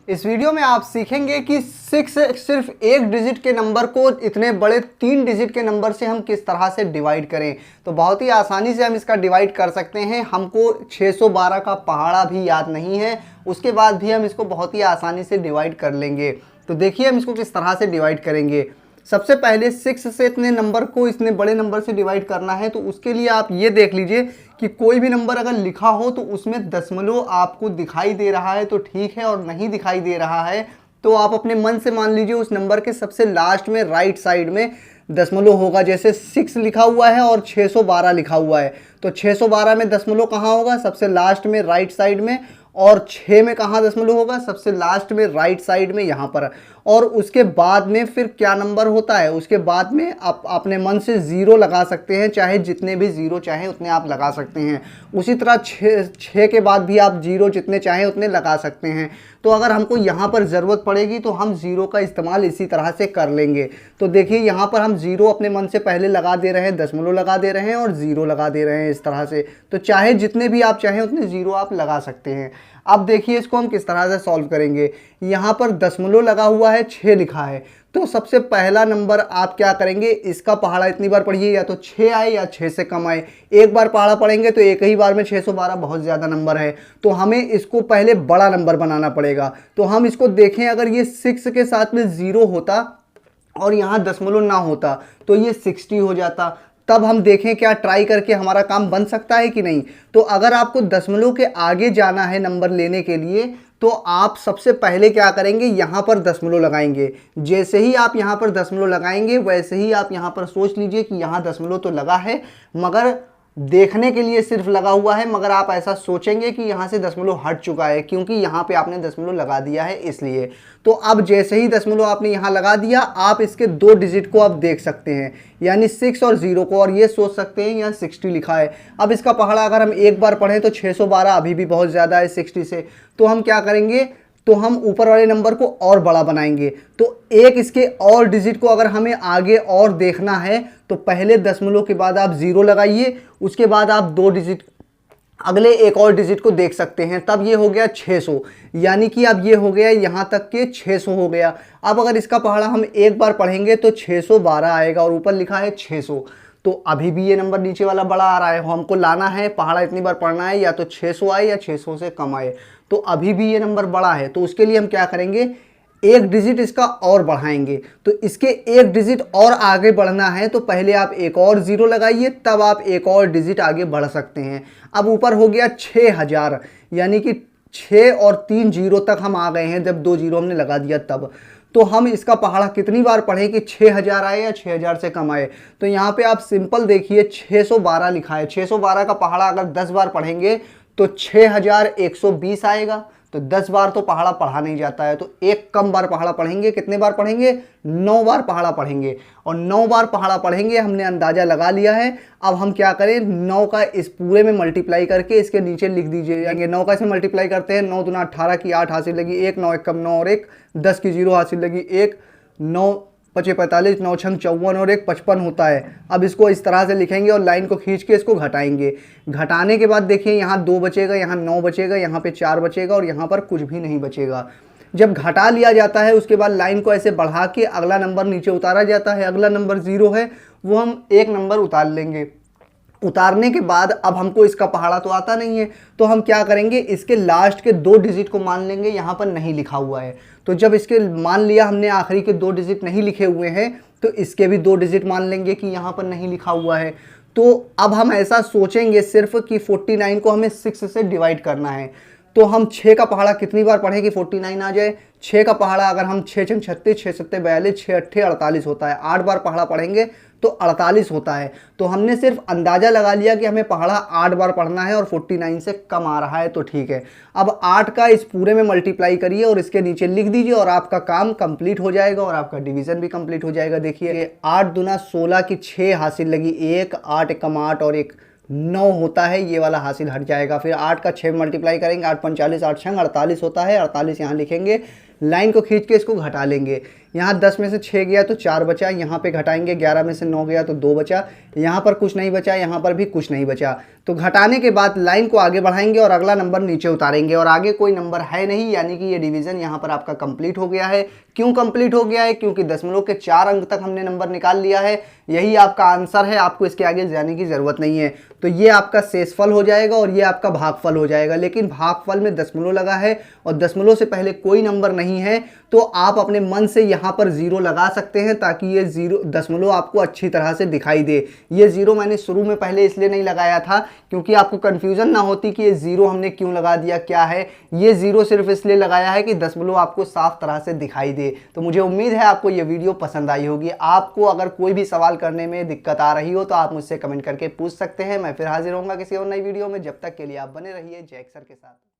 इस वीडियो में आप सीखेंगे कि सिर्फ एक डिजिट के नंबर को इतने बड़े 3 डिजिट के नंबर से हम किस तरह से डिवाइड करें। तो बहुत ही आसानी से हम इसका डिवाइड कर सकते हैं। हमको 612 का पहाड़ा भी याद नहीं है, उसके बाद भी हम इसको बहुत ही आसानी से डिवाइड कर लेंगे। तो देखिए हम इसको किस तरह से डिवाइड करेंगे। सबसे पहले 6 से इतने नंबर को इतने बड़े नंबर से डिवाइड करना है, तो उसके लिए आप ये देख लीजिए कि कोई भी नंबर अगर लिखा हो तो उसमें दशमलव आपको दिखाई दे रहा है तो ठीक है, और नहीं दिखाई दे रहा है तो आप अपने मन से मान लीजिए उस नंबर के सबसे लास्ट में राइट साइड में दशमलव होगा। जैसे 6 लिखा हुआ है और 612 लिखा हुआ है, तो 612 में दशमलव कहाँ होगा? सबसे लास्ट में राइट साइड में। और 6 में कहाँ दशमलव होगा? सबसे लास्ट में राइट साइड में, यहाँ पर। और उसके बाद में फिर क्या नंबर होता है? उसके बाद में आप अपने मन से 0 लगा सकते हैं, चाहे जितने भी 0 चाहें उतने आप लगा सकते हैं। उसी तरह 6 के बाद भी आप 0 जितने चाहें उतने लगा सकते हैं। तो अगर हमको यहाँ पर ज़रूरत पड़ेगी तो हम 0 का इस्तेमाल इसी तरह से कर लेंगे। तो देखिए यहाँ पर हम 0 अपने मन से पहले लगा दे रहे हैं, दशमलव लगा दे रहे हैं और 0 लगा दे रहे हैं इस तरह से। तो चाहे जितने भी आप चाहें उतने 0 आप लगा सकते हैं। अब देखिए इसको हम किस तरह से सॉल्व करेंगे। यहाँ पर दशमलव लगा हुआ है, 6 लिखा है, तो सबसे पहला नंबर आप क्या करेंगे? इसका पहाड़ा इतनी बार पढ़िए, या तो 6 आए या 6 से कम आए। एक बार पहाड़ा पढ़ेंगे तो एक ही बार में 612 बहुत ज़्यादा नंबर है, तो हमें इसको पहले बड़ा नंबर बनाना पड़ेगा। तो हम इसको देखें, अगर ये 6 के साथ में 0 होता और यहाँ दशमलव ना होता तो ये 60 हो जाता। तब हम देखें क्या ट्राई करके हमारा काम बन सकता है कि नहीं। तो अगर आपको दशमलव के आगे जाना है नंबर लेने के लिए, तो आप सबसे पहले क्या करेंगे? यहाँ पर दशमलव लगाएंगे। जैसे ही आप यहाँ पर दशमलव लगाएंगे वैसे ही आप यहाँ पर सोच लीजिए कि यहाँ दशमलव तो लगा है, मगर देखने के लिए सिर्फ लगा हुआ है, मगर आप ऐसा सोचेंगे कि यहाँ से दशमलव हट चुका है, क्योंकि यहाँ पे आपने दशमलव लगा दिया है इसलिए। तो अब जैसे ही दशमलव आपने यहाँ लगा दिया, आप इसके 2 डिजिट को आप देख सकते हैं, यानी 6 और 0 को, और ये सोच सकते हैं यहाँ 60 लिखा है। अब इसका पहाड़ा अगर हम एक बार पढ़ें तो 612 अभी भी बहुत ज़्यादा है 60 से। तो हम क्या करेंगे? तो हम ऊपर वाले नंबर को और बड़ा बनाएंगे। तो एक इसके और डिजिट को अगर हमें आगे और देखना है तो पहले दशमलव के बाद आप 0 लगाइए, उसके बाद आप 2 डिजिट अगले एक और डिजिट को देख सकते हैं। तब ये हो गया 600, यानी कि अब ये हो गया यहाँ तक के 600 हो गया। अब अगर इसका पहाड़ा हम एक बार पढ़ेंगे तो 612 आएगा, और ऊपर लिखा है 600। तो अभी भी ये नंबर नीचे वाला बड़ा आ रहा है। हमको लाना है, पहाड़ा इतनी बार पढ़ना है, या तो 600 आए या 600 से कम आए। तो अभी भी ये नंबर बड़ा है, तो उसके लिए हम क्या करेंगे? एक डिजिट इसका और बढ़ाएंगे। तो इसके एक डिजिट और आगे बढ़ना है तो पहले आप एक और 0 लगाइए, तब आप एक और डिजिट आगे बढ़ सकते हैं। अब ऊपर हो गया 6000, यानी कि 6 और 3 0 तक हम आ गए हैं। जब 2 0 हमने लगा दिया तब। तो हम इसका पहाड़ा कितनी बार पढ़ें कि 6000 आए या 6000 से कम आए? तो यहाँ पे आप सिंपल देखिए 612 लिखा है। 612 का पहाड़ा अगर 10 बार पढ़ेंगे तो 6120 आएगा। तो 10 बार तो पहाड़ा पढ़ा नहीं जाता है, तो एक कम बार पहाड़ा पढ़ेंगे। कितने बार पढ़ेंगे? 9 बार पहाड़ा पढ़ेंगे, और 9 बार पहाड़ा पढ़ेंगे। हमने अंदाज़ा लगा लिया है। अब हम क्या करें? 9 का इस पूरे में मल्टीप्लाई करके इसके नीचे लिख दीजिए। 9 का इसमें मल्टीप्लाई करते हैं, 9 दूना 18 की 8 हासिल लगी 1, 9 एक कम 9 और 1 10 की 0 हासिल लगी 1, 9 पचे 45, 9 छंग 54 और 1 55 होता है। अब इसको इस तरह से लिखेंगे और लाइन को खींच के इसको घटाएंगे। घटाने के बाद देखिए यहाँ 2 बचेगा, यहाँ 9 बचेगा, यहाँ पे 4 बचेगा, और यहाँ पर कुछ भी नहीं बचेगा। जब घटा लिया जाता है उसके बाद लाइन को ऐसे बढ़ा के अगला नंबर नीचे उतारा जाता है। अगला नंबर 0 है, वो हम एक नंबर उतार लेंगे। उतारने के बाद अब हमको इसका पहाड़ा तो आता नहीं है, तो हम क्या करेंगे? इसके लास्ट के 2 डिजिट को मान लेंगे। यहाँ पर नहीं लिखा हुआ है, तो जब इसके मान लिया हमने आखिरी के 2 डिजिट नहीं लिखे हुए हैं, तो इसके भी 2 डिजिट मान लेंगे कि यहाँ पर नहीं लिखा हुआ है। तो अब हम ऐसा सोचेंगे सिर्फ कि 49 को हमें 6 से डिवाइड करना है। तो हम 6 का पहाड़ा कितनी बार पढ़ें कि 49 आ जाए? 6 का पहाड़ा अगर हम 6 छंग 36, 6 सत्ते 42, 6 अट्ठे 48 होता है। 8 बार पहाड़ा पढ़ेंगे तो 48 होता है। तो हमने सिर्फ अंदाज़ा लगा लिया कि हमें पहाड़ा 8 बार पढ़ना है, और 49 से कम आ रहा है, तो ठीक है। अब 8 का इस पूरे में मल्टीप्लाई करिए और इसके नीचे लिख दीजिए, और आपका काम कंप्लीट हो जाएगा, और आपका डिवीज़न भी कंप्लीट हो जाएगा। देखिए 8 दूना 16 की 6 हासिल लगी 1, 8 एकम 8 और 1 9 होता है। ये वाला हासिल हट जाएगा। फिर 8 का 6 मल्टीप्लाई करेंगे, 8 45, 8 छंग 48 होता है। 48 यहाँ लिखेंगे, लाइन को खींच के इसको घटा लेंगे। यहाँ 10 में से 6 गया तो 4 बचा, यहाँ पे घटाएंगे 11 में से 9 गया तो 2 बचा, यहाँ पर कुछ नहीं बचा, यहाँ पर भी कुछ नहीं बचा। तो घटाने के बाद लाइन को आगे बढ़ाएंगे और अगला नंबर नीचे उतारेंगे और आगे कोई नंबर है नहीं, यानी कि ये डिवीजन यहाँ पर आपका कंप्लीट हो गया है। क्यों कंप्लीट हो गया है? क्योंकि दशमलव के 4 अंक तक हमने नंबर निकाल लिया है। यही आपका आंसर है, आपको इसके आगे जाने की जरूरत नहीं है। तो ये आपका शेषफल हो जाएगा और ये आपका भागफल हो जाएगा। लेकिन भागफल में दशमलव लगा है और दशमलव से पहले कोई नंबर नहीं है, तो आप अपने मन से यहाँ पर 0 लगा सकते हैं ताकि ये 0 दशमलव आपको अच्छी तरह से दिखाई दे। ये 0 मैंने शुरू में पहले इसलिए नहीं लगाया था क्योंकि आपको कंफ्यूजन ना होती कि ये 0 हमने क्यों लगा दिया, क्या है। ये 0 सिर्फ इसलिए लगाया है कि दशमलव आपको साफ तरह से दिखाई दे। तो मुझे उम्मीद है आपको ये वीडियो पसंद आई होगी। आपको अगर कोई भी सवाल करने में दिक्कत आ रही हो तो आप मुझसे कमेंट करके पूछ सकते हैं। मैं फिर हाजिर होऊंगा किसी और नई वीडियो में। जब तक के लिए आप बने रहिए जय अक्षर के साथ।